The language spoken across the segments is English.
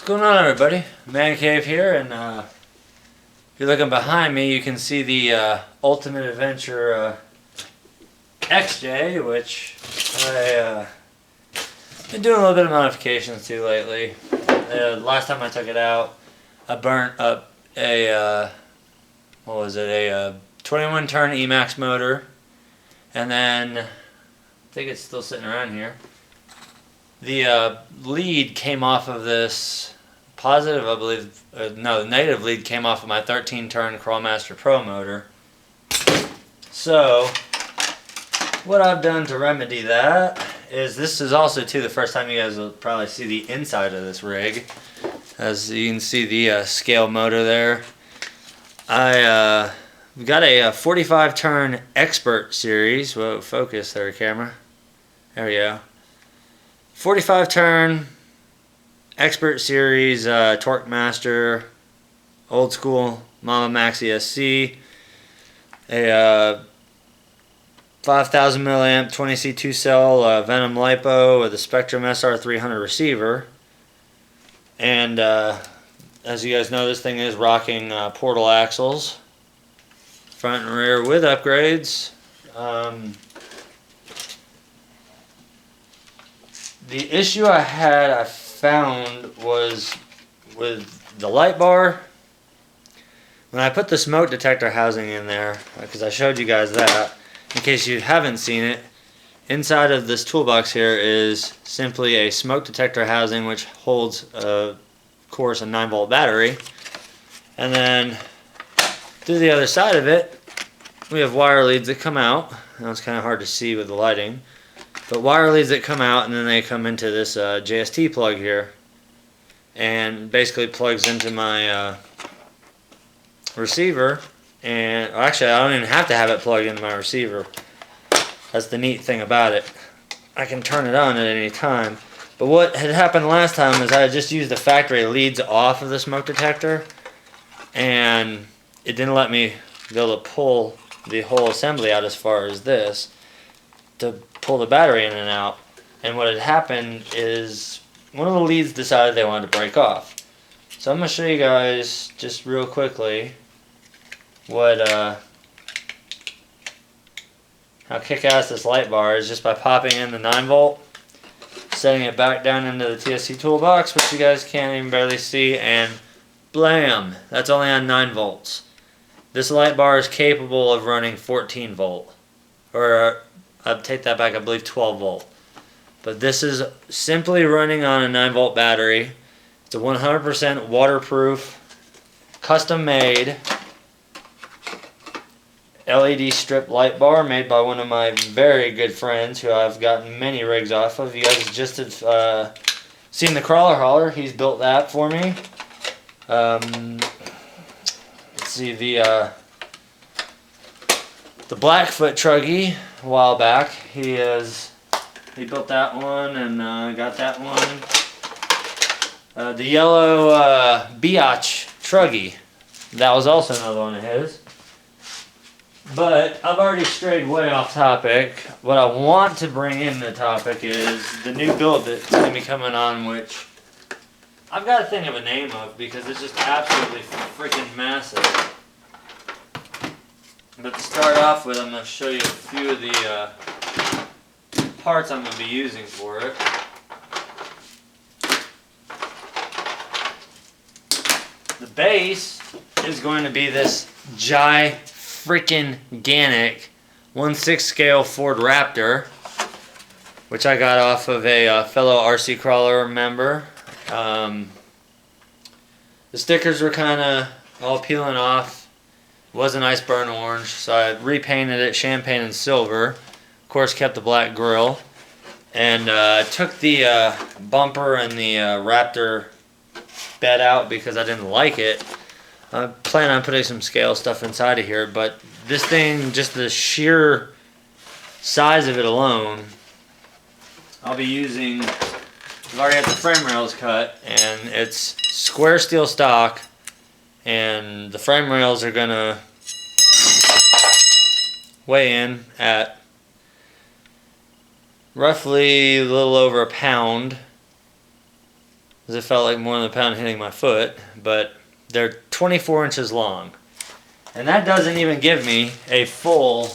What's going on, everybody? ManCave here, and if you're looking behind me, you can see the Ultimate Adventure XJ, which I been doing a little bit of modifications to lately. Last time I took it out, I burnt up a what was it? A 21 turn Emax motor, and then I think it's still sitting around here. The lead came off of this positive, I believe, no, the negative lead came off of my 13 turn Crawlmaster Pro motor. So what I've done to remedy that is, this is also too the first time you guys will probably see the inside of this rig. As you can see the scale motor there. I got a 45 turn Expert series. Whoa, focus there, camera. There we go. 45 turn Expert series Torque Master, old school Mama Maxi SC, a 5000 milliamp 20C2 cell Venom LiPo with a Spectrum SR300 receiver, and as you guys know, this thing is rocking portal axles, front and rear with upgrades. The issue I found was with the light bar. When I put the smoke detector housing in there, because I showed you guys that, in case you haven't seen it, inside of this toolbox here is simply a smoke detector housing which holds, of course, a 9-volt battery. And then through the other side of it, we have wire leads that come out. Now it's kind of hard to see with the lighting. But wire leads that come out, and then they come into this JST plug here, and basically plugs into my receiver. And actually, I don't even have to have it plugged into my receiver. That's the neat thing about it. I can turn it on at any time. But what had happened last time is I had just used the factory leads off of the smoke detector, and it didn't let me be able to pull the whole assembly out as far as this to pull the battery in and out. And what had happened is one of the leads decided they wanted to break off. So I'm going to show you guys just real quickly what how kick-ass this light bar is, just by popping in the 9-volt, setting it back down into the TSC toolbox, which you guys can't even barely see, and blam, that's only on 9 volts. This light bar is capable of running 14 volt, or I'll take that back, I believe 12 volt. But this is simply running on a 9-volt battery. It's a 100% waterproof, custom made LED strip light bar made by one of my very good friends who I've gotten many rigs off of. You guys just have seen the crawler hauler. He's built that for me. Let's see, the Blackfoot Truggy a while back. He built that one and got that one. The yellow Biatch Truggy, that was also another one of his. But I've already strayed way off topic. What I want to bring in the topic is the new build that's going to be coming on, which I've got to think of a name of because it's just absolutely freaking massive. But to start off with, I'm going to show you a few of the parts I'm going to be using for it. The base is going to be this freaking-ganic 1/6 scale Ford Raptor, which I got off of a fellow RC crawler member. The stickers were kind of all peeling off. It was a nice burnt orange, so I repainted it champagne and silver. Of course, kept the black grille, and took the bumper and the Raptor bed out because I didn't like it. I plan on putting some scale stuff inside of here, but this thing, just the sheer size of it alone, I'll be using, I've already got the frame rails cut, and it's square steel stock, and the frame rails are going to weigh in at roughly a little over a pound. because it felt like more than a pound hitting my foot, but they're 24 inches long. And that doesn't even give me a full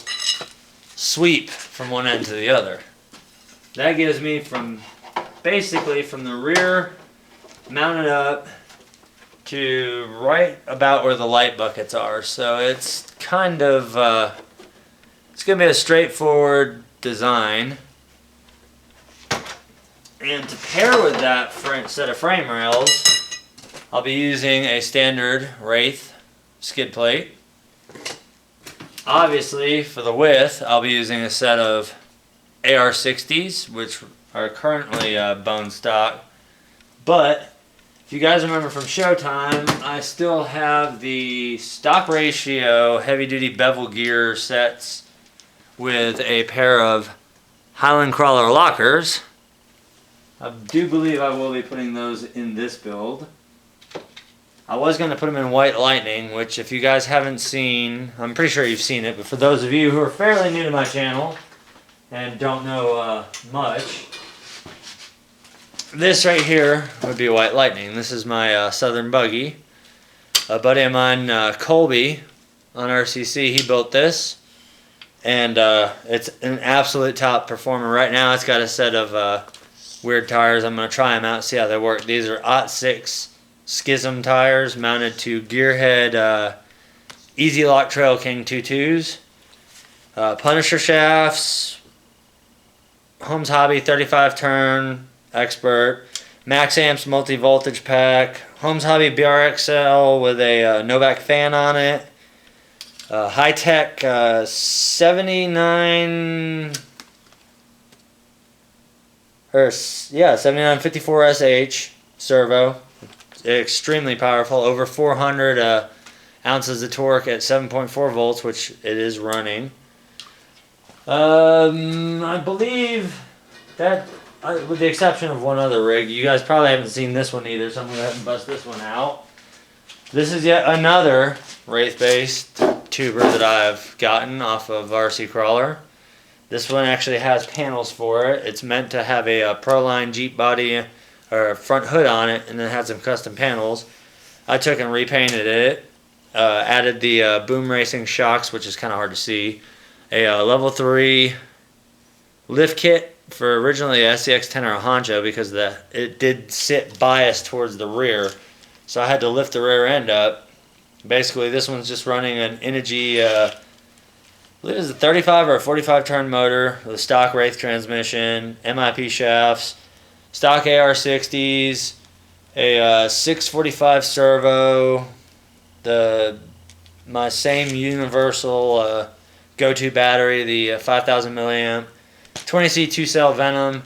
sweep from one end to the other. That gives me from basically from the rear mounted up to right about where the light buckets are. So it's kind of, it's going to be a straightforward design. And to pair with that set of frame rails, I'll be using a standard Wraith skid plate. Obviously, for the width, I'll be using a set of AR60s, which are currently bone stock. But if you guys remember from Showtime, I still have the stock ratio heavy-duty bevel gear sets with a pair of Highland Crawler lockers. I do believe I will be putting those in this build. I was going to put them in White Lightning, which if you guys haven't seen, I'm pretty sure you've seen it, but for those of you who are fairly new to my channel and don't know much, this right here would be White Lightning. This is my Southern Buggy. A buddy of mine, Colby, on RCC, he built this. And it's an absolute top performer. Right now it's got a set of weird tires. I'm going to try them out, see how they work. These are /6 Schism tires mounted to Gearhead Easy Lock Trail King 22s. Punisher shafts. Holmes Hobby 35 turn Expert. Max Amps multi-voltage pack. Holmes Hobby BRXL with a Novak fan on it. High-tech 7954 SH servo. Extremely powerful, over 400 ounces of torque at 7.4 volts, which it is running. I believe that, with the exception of one other rig, you guys probably haven't seen this one either, so I'm going to go ahead and bust this one out. This is yet another Wraith-based tuber that I've gotten off of RC Crawler. This one actually has panels for it. It's meant to have a Proline Jeep body or front hood on it, and then it had some custom panels. I took and repainted it, added the Boom Racing shocks, which is kind of hard to see, a level 3 lift kit for originally a SCX-10 or a Honcho because it did sit biased towards the rear, so I had to lift the rear end up. Basically, this one's just running an Energy, I believe it's a 35 or a 45 turn motor with a stock Wraith transmission, MIP shafts, stock AR60s, a 645 servo, my same universal go-to battery, the 5000 milliamp, 20C 2-cell Venom,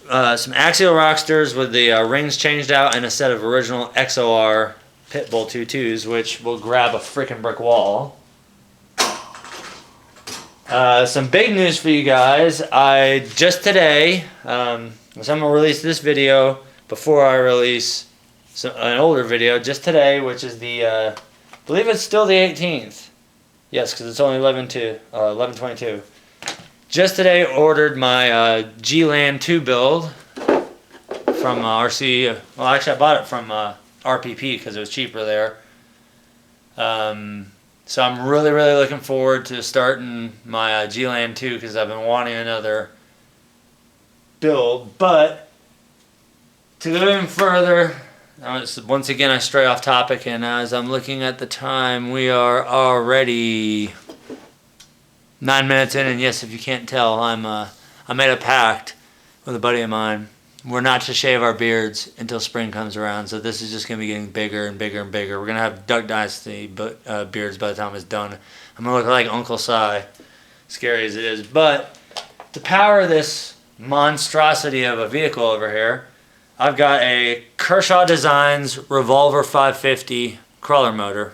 some Axial Rocksters with the rings changed out, and a set of original XOR Pitbull 22s, which will grab a freaking brick wall. Some big news for you guys. I just today, so I'm going to release this video before I release an older video just today, which is the, I believe it's still the 18th. Yes, because it's only 11/22. Just today ordered my G-Land 2 build from RC. Well, actually I bought it from RPP because it was cheaper there. So I'm really looking forward to starting my G-Land 2 because I've been wanting another build. But to go even further, once again I stray off topic, and as I'm looking at the time, we are already 9 minutes in, and yes, if you can't tell, I made a pact with a buddy of mine. We're not to shave our beards until spring comes around, so this is just going to be getting bigger and bigger and bigger. We're going to have Duck Dynasty beards by the time it's done. I'm going to look like Uncle Si, scary as it is. But to power this monstrosity of a vehicle over here, I've got a Kershaw Designs Revolver 550 crawler motor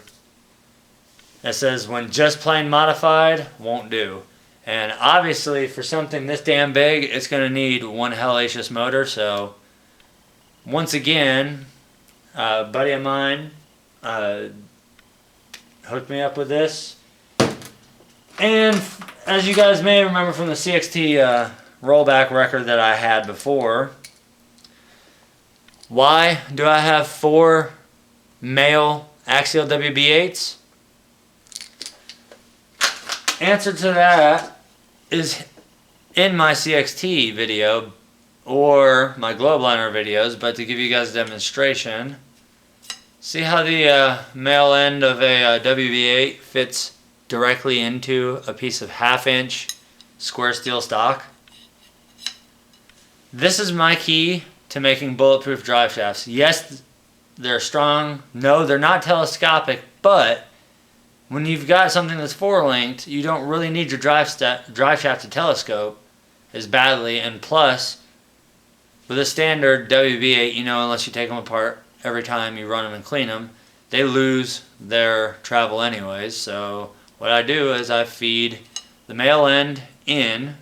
that says when just plain modified won't do. And obviously for something this damn big, it's going to need one hellacious motor. So once again, a buddy of mine hooked me up with this. And as you guys may remember from the CXT Rollback Wrecker that I had before, Why do I have 4 male axial WB8s? Answer to that is in my CXT video or my globe liner videos, but to give you guys a demonstration, see how the male end of a WB8 fits directly into a piece of 1/2 inch square steel stock? This is my key to making bulletproof drive shafts. Yes, they're strong. No, they're not telescopic, but when you've got something that's 4-linked, you don't really need your drive shaft to telescope as badly. And plus, with a standard WB8, you know, unless you take them apart every time you run them and clean them, they lose their travel anyways. So what I do is I feed the male end in,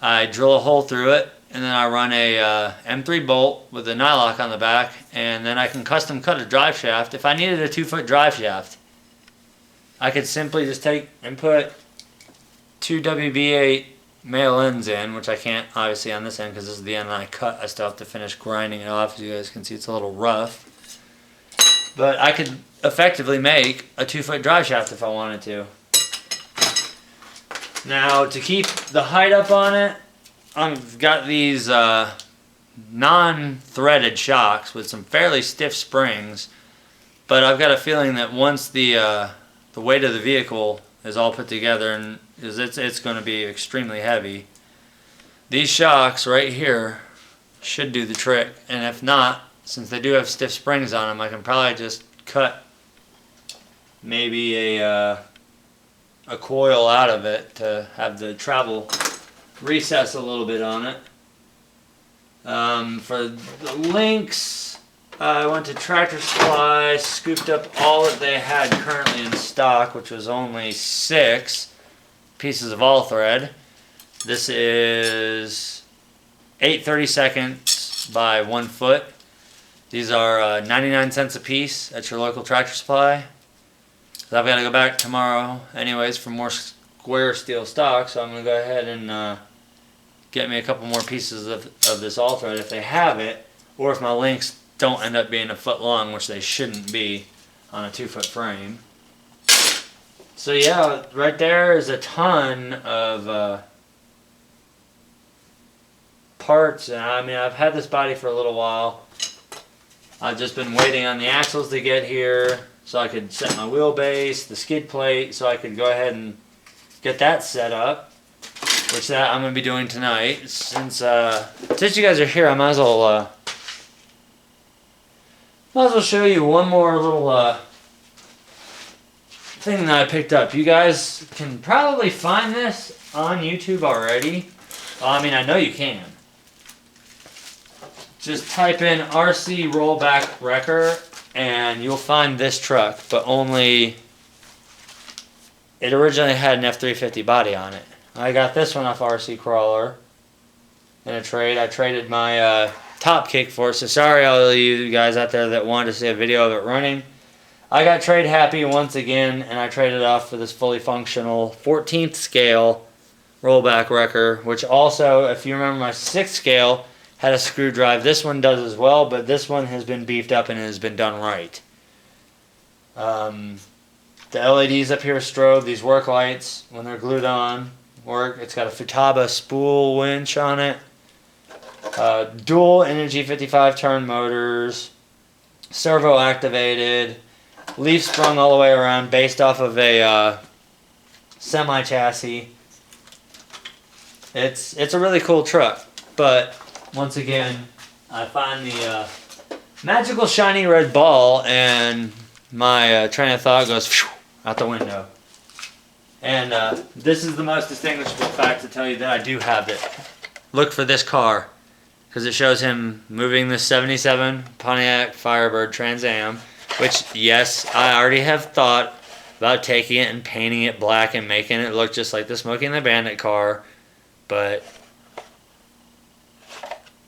I drill a hole through it, and then I run a M3 bolt with a nylock on the back, and then I can custom cut a drive shaft. If I needed a 2-foot drive shaft, I could simply just take and put 2 WB8 male ends in, which I can't obviously on this end because this is the end and I cut. I still have to finish grinding it off. As you guys can see, it's a little rough. But I could effectively make a 2-foot drive shaft if I wanted to. Now, to keep the height up on it, I've got these non-threaded shocks with some fairly stiff springs, but I've got a feeling that once the weight of the vehicle is all put together, and it's going to be extremely heavy, these shocks right here should do the trick. And if not, since they do have stiff springs on them, I can probably just cut maybe a coil out of it to have the travel recess a little bit on it. For the links, I went to Tractor Supply, scooped up all that they had currently in stock, which was only 6 pieces of all thread. This is 8 32nds by 1 foot. These are 99 cents a piece at your local Tractor Supply. I've got to go back tomorrow anyways for more square steel stock, so I'm going to go ahead and get me a couple more pieces of this all thread if they have it, or if my links don't end up being a foot long, which they shouldn't be on a 2-foot frame. So yeah, right there is a ton of parts, and I mean, I've had this body for a little while. I've just been waiting on the axles to get here so I could set my wheelbase, the skid plate, so I could go ahead and get that set up, which that I'm going to be doing tonight. Since you guys are here, I might as well show you one more little thing that I picked up. You guys can probably find this on YouTube already. Well, I mean, I know you can. Just type in RC Rollback Wrecker and you'll find this truck, but only it originally had an F350 body on it. I got this one off RC Crawler in a trade. I traded my top kick for it, so sorry all of you guys out there that wanted to see a video of it running. I got trade happy once again, and I traded off for this fully functional 14th scale Rollback Wrecker, which also, if you remember, my 6th scale had a screw drive. This one does as well, but this one has been beefed up and has been done right. The LEDs up here strobe, these work lights, when they're glued on, work. It's got a Futaba spool winch on it. Dual Energy 55 turn motors, servo activated, leaf sprung all the way around, based off of a semi chassis. It's a really cool truck, but once again, I find the magical shiny red ball, and my train of thought goes out the window. And this is the most distinguishable fact to tell you that I do have it. Look for this car, because it shows him moving the 77 Pontiac Firebird Trans Am, which, yes, I already have thought about taking it and painting it black and making it look just like the Smokey and the Bandit car, but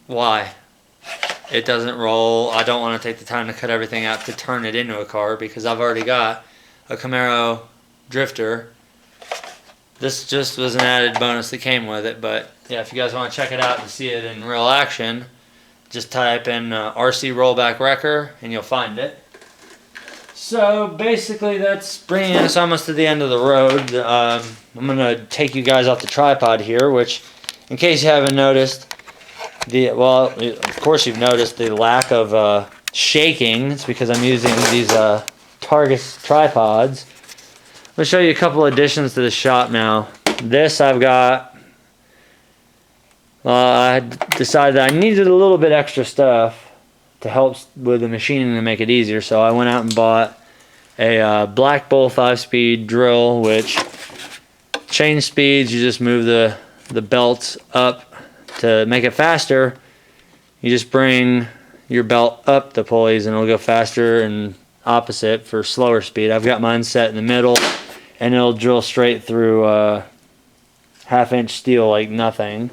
why? It doesn't roll. I don't want to take the time to cut everything out to turn it into a car, because I've already got a Camaro Drifter. This just was an added bonus that came with it, but yeah, if you guys want to check it out and see it in real action, Just type in RC Rollback Wrecker and you'll find it. So basically that's bringing us almost to the end of the road. I'm going to take you guys off the tripod here, which in case you haven't noticed, well, of course you've noticed the lack of shaking. It's because I'm using these Targus tripods. I'll show you a couple additions to the shop now. This I've got, I decided that I needed a little bit extra stuff to help with the machining to make it easier, so I went out and bought a Black Bull 5-speed drill, which change speeds, you just move the belts up to make it faster. You just bring your belt up the pulleys and it'll go faster, and opposite for slower speed. I've got mine set in the middle and it'll drill straight through 1/2-inch steel like nothing,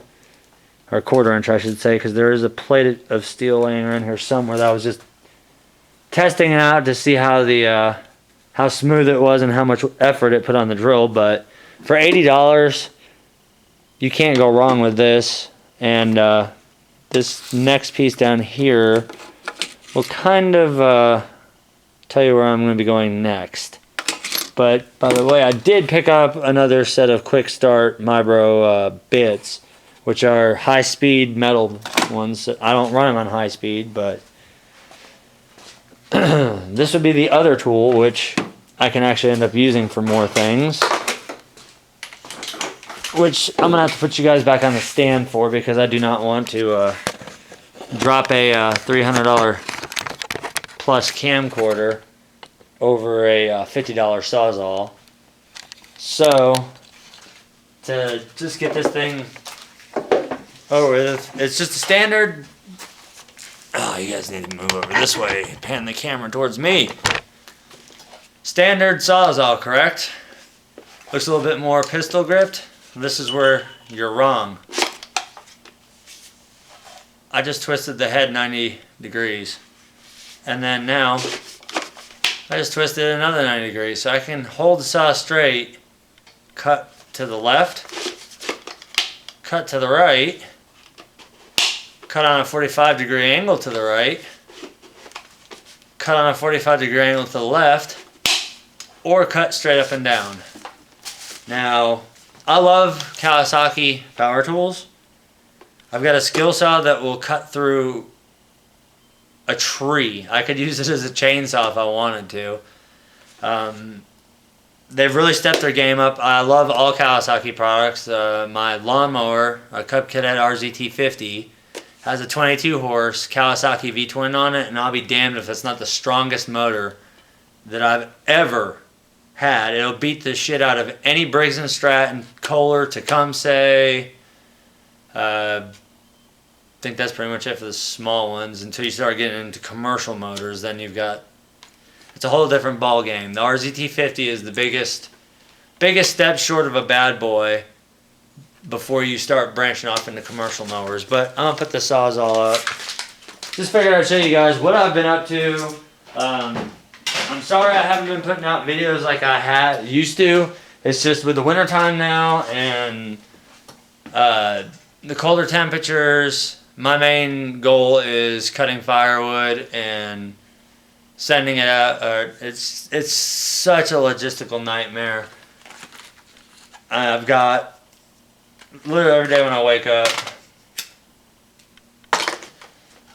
or 1/4-inch I should say, because there is a plate of steel laying around here somewhere that I was just testing it out to see how smooth it was and how much effort it put on the drill. But for $80 you can't go wrong with this. And this next piece down here will kind of tell you where I'm going to be going next. But by the way, I did pick up another set of Quick Start Mibro bits, which are high-speed metal ones. I don't run them on high speed, but this would be the other tool, which I can actually end up using for more things, which I'm going to have to put you guys back on the stand for, because I do not want to drop a $300 plus camcorder over a $50 Sawzall. So, to just get this thing over with, it's just a standard... Oh, you guys need to move over this way, pan the camera towards me. Standard Sawzall, correct? Looks a little bit more pistol gripped. This is where you're wrong. I just twisted the head 90 degrees. And then now, I just twisted it another 90 degrees. So I can hold the saw straight, cut to the left, cut to the right, cut on a 45-degree angle to the right, cut on a 45-degree angle to the left, or cut straight up and down. Now, I love Kawasaki power tools. I've got a skill saw that will cut through a tree. I could use it as a chainsaw if I wanted to. They've really stepped their game up. I love all Kawasaki products. My lawnmower, a Cub Cadet RZT50, has a 22 horse Kawasaki V-twin on it, and I'll be damned if it's not the strongest motor that I've ever had. It'll beat the shit out of any Briggs & Stratton, Kohler, Tecumseh. I think that's pretty much it for the small ones. Until you start getting into commercial motors, then you've got, it's a whole different ball game. The RZT50 is the biggest step short of a bad boy before you start branching off into commercial mowers. But I'm gonna put the Sawzall up. Just figured I'd show you guys what I've been up to. I'm sorry I haven't been putting out videos like I used to. It's just with the winter time now and the colder temperatures, my main goal is cutting firewood and sending it out. It's such a logistical nightmare. I've got literally every day when I wake up,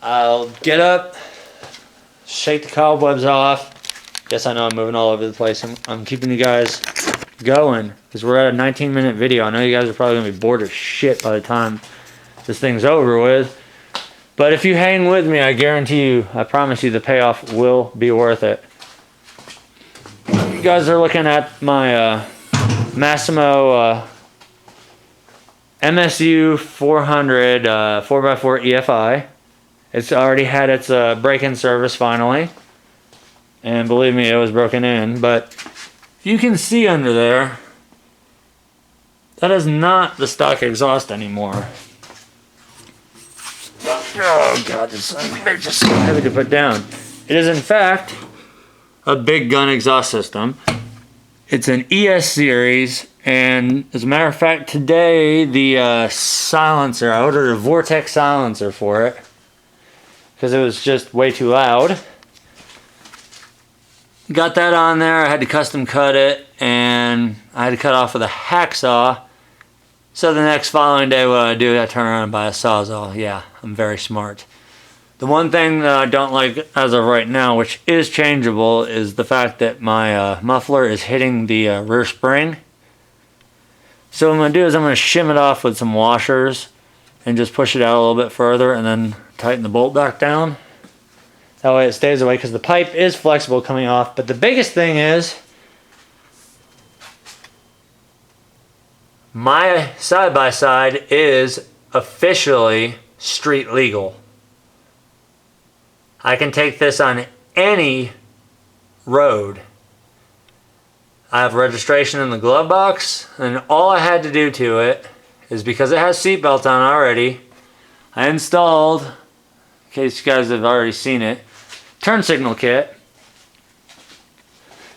I'll get up, shake the cobwebs off. Yes, I know I'm moving all over the place. I'm keeping you guys going because we're at a 19-minute video. I know you guys are probably gonna be bored as shit by the time this thing's over with. But if you hang with me, I guarantee you, I promise you, the payoff will be worth it. You guys are looking at my Massimo MSU 400 4x4 EFI. It's already had its break-in service finally. And believe me, it was broken in. But you can see under there, that is not the stock exhaust anymore. Oh god, they're just so heavy to put down. It is in fact a big gun exhaust system. It's an ES series, and as a matter of fact, today the silencer, I ordered a Vortex silencer for it. because it was just way too loud. Got that on there. I had to custom cut it, and I had to cut off with a hacksaw. So the next following day, what I do, I turn around and buy a Sawzall. Yeah, I'm very smart. The one thing that I don't like as of right now, which is changeable, is the fact that my muffler is hitting the rear spring. So what I'm going to do is I'm going to shim it off with some washers and just push it out a little bit further and then tighten the bolt back down. That way it stays away, because the pipe is flexible coming off. But the biggest thing is my side-by-side is officially street legal. I can take this on any road. I have registration in the glove box, and all I had to do to it is, because it has seatbelts on already, I installed, in case you guys have already seen it, turn signal kit.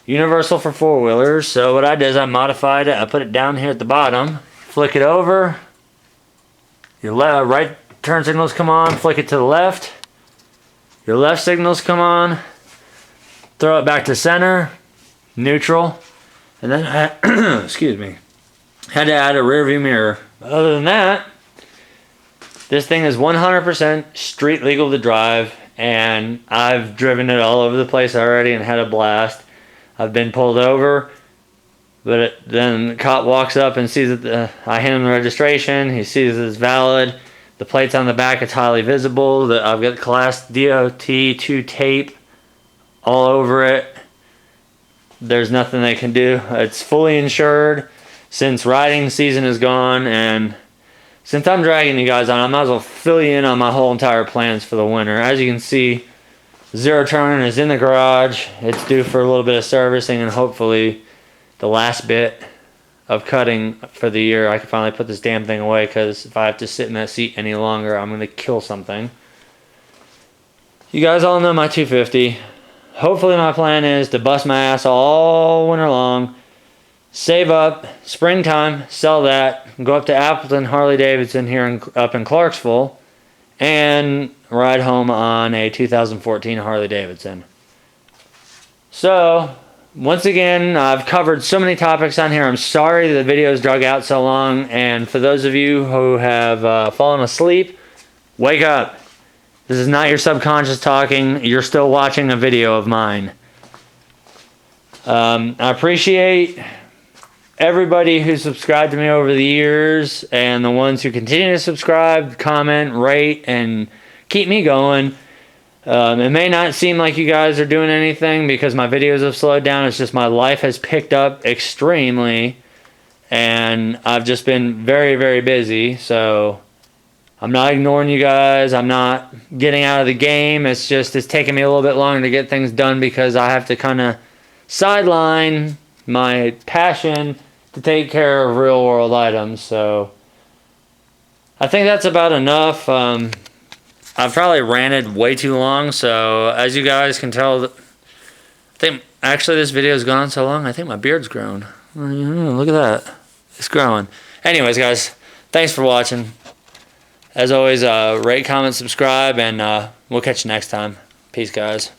Universal for four-wheelers. So what I did is I modified it. I put it down here at the bottom. Flick it over. Your right turn signals come on. Flick it to the left. Your left signals come on. Throw it back to center. Neutral. And then I, excuse me, had to add a rear view mirror. Other than that, this thing is 100% street legal to drive, and I've driven it all over the place already and had a blast. I've been pulled over, but then the cop walks up and sees that I hand him the registration. He sees it's valid. The plate's on the back. It's highly visible. I've got Class DOT 2 tape all over it. There's nothing they can do. It's fully insured since riding season is gone, and since I'm dragging you guys on, I might as well fill you in on my whole entire plans for the winter. As you can see, Zero Turn is in the garage. It's due for a little bit of servicing, and hopefully the last bit of cutting for the year, I can finally put this damn thing away, because if I have to sit in that seat any longer, I'm going to kill something. You guys all know my 250. Hopefully my plan is to bust my ass all winter long, save up, springtime, sell that, go up to Appleton Harley-Davidson here up in Clarksville, and ride home on a 2014 Harley-Davidson. So, once again, I've covered so many topics on here. I'm sorry the video's drug out so long, and for those of you who have fallen asleep, wake up. This is not your subconscious talking. You're still watching a video of mine. I appreciate everybody who subscribed to me over the years, and the ones who continue to subscribe, comment, rate, and keep me going. It may not seem like you guys are doing anything because my videos have slowed down. It's just my life has picked up extremely, and I've just been very, very busy. So I'm not ignoring you guys. I'm not getting out of the game. It's just it's taking me a little bit longer to get things done because I have to kind of sideline my passion to take care of real world items. So I think that's about enough. I've probably ranted way too long, so as you guys can tell, I think actually this video's gone on so long, I think my beard's grown. Look at that. It's growing. Anyways, guys, thanks for watching. As always, rate, comment, subscribe, and we'll catch you next time. Peace, guys.